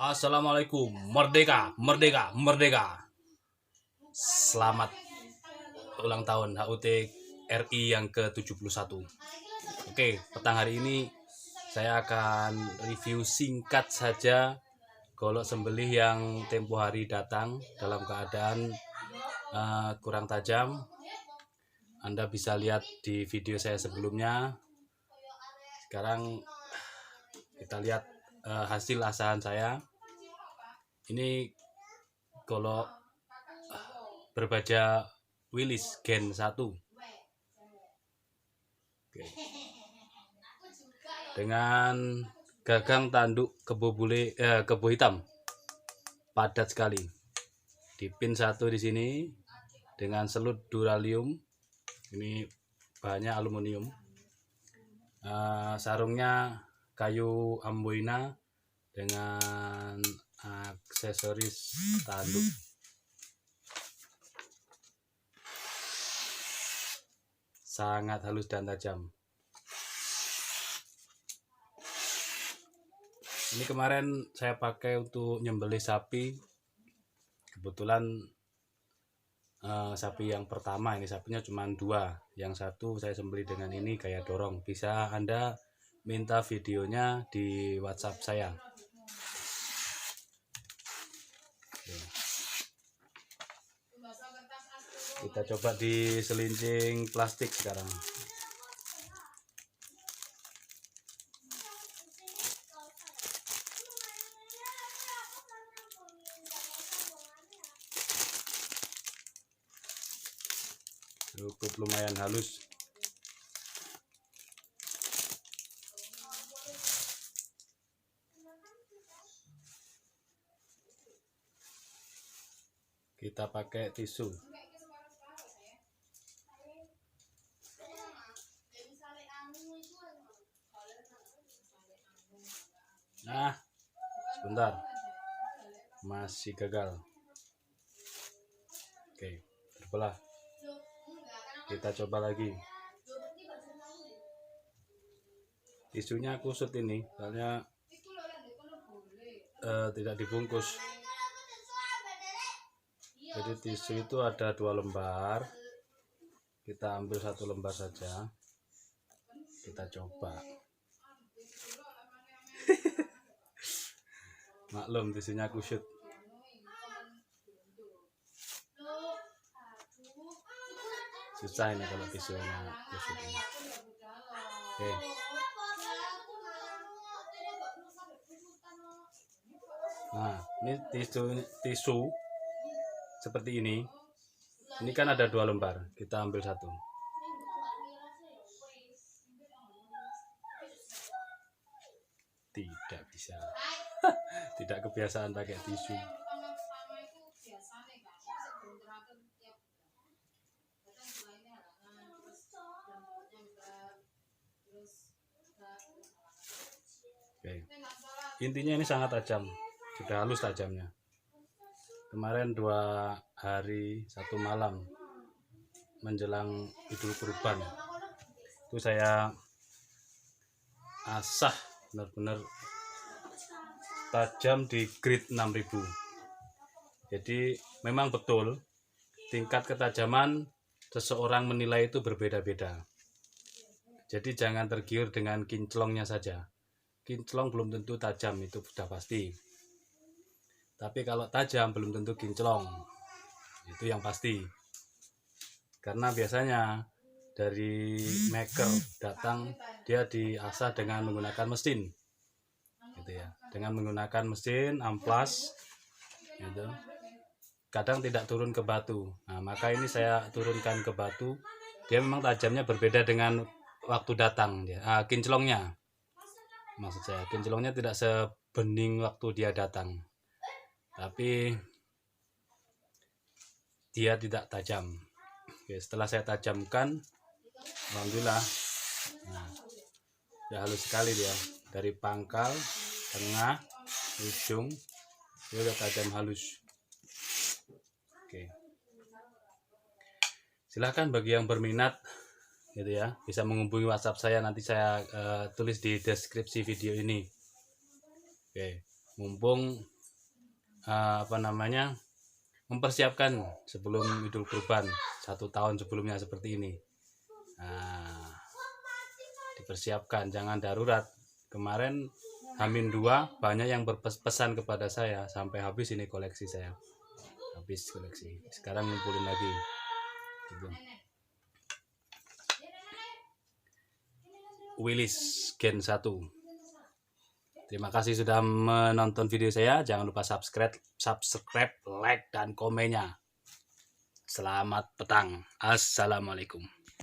Assalamualaikum, merdeka, merdeka, merdeka. Selamat ulang tahun HUT RI yang ke-71. Oke, petang hari ini saya akan review singkat saja golok sembelih yang tempo hari datang dalam keadaan kurang tajam. Anda bisa lihat di video saya sebelumnya. Sekarang kita lihat hasil asahan saya. Ini golok berbaja Willis Gen 1. Oke. Dengan gagang tanduk kebo hitam padat sekali. Dipin satu di sini dengan selut duralium. Ini bahannya aluminium. Sarungnya kayu amboina dengan aksesoris tanduk. Sangat halus dan tajam. Ini kemarin saya pakai untuk nyembelih sapi. Kebetulan sapi yang pertama, ini sapinya cuma 2. Yang satu saya sembelih dengan ini kayak dorong. Bisa Anda minta videonya di WhatsApp saya. Kita coba di selincing plastik sekarang. Cukup lumayan halus. Kita pakai tisu. Nah, sebentar, masih gagal. Oke, terbelah. Kita coba lagi. Tisunya kusut ini, soalnya tidak dibungkus. Jadi tisu itu ada 2 lembar. Kita ambil 1 lembar saja. Kita coba. Maklum tisunya kusut. Susah ini kalau tisunya kusut ini. Oke. Nah, ini tisu seperti ini. Ini kan ada 2 lembar. Kita ambil 1. Tidak bisa. Tidak kebiasaan pakai tisu. Oke. Intinya ini sangat tajam. Sudah halus tajamnya. Kemarin 2 hari 1 malam menjelang Idul Kurban itu saya asah benar-benar tajam di grade 6000. Jadi memang betul tingkat ketajaman seseorang menilai itu berbeda-beda. Jadi jangan tergiur dengan kinclongnya saja. Kinclong belum tentu tajam, itu sudah pasti. Tapi kalau tajam belum tentu kinclong, itu yang pasti. Karena biasanya dari maker datang dia diasah dengan menggunakan mesin, gitu ya. Dengan menggunakan mesin amplas, gitu. Kadang tidak turun ke batu. Nah, maka ini saya turunkan ke batu. Dia memang tajamnya berbeda dengan waktu datang, ya. Kinclongnya, maksud saya, kinclongnya tidak sebening waktu dia datang. Tapi dia tidak tajam. Oke, setelah saya tajamkan, alhamdulillah, nah, udah halus sekali dia. Dari pangkal, tengah, ujung, dia udah tajam halus. Oke. Silahkan bagi yang berminat, gitu ya, bisa menghubungi WhatsApp saya. Nanti saya tulis di deskripsi video ini. Oke. mumpung mempersiapkan sebelum Idul Kurban 1 tahun sebelumnya seperti ini. Nah, dipersiapkan, jangan darurat. Kemarin H-2 banyak yang berpesan kepada saya, sampai habis ini koleksi saya. Habis koleksi. Sekarang ngumpulin lagi. Gitu. Willis Gen 1. Terima kasih sudah menonton video saya. Jangan lupa subscribe, like, dan komennya. Selamat petang. Assalamualaikum.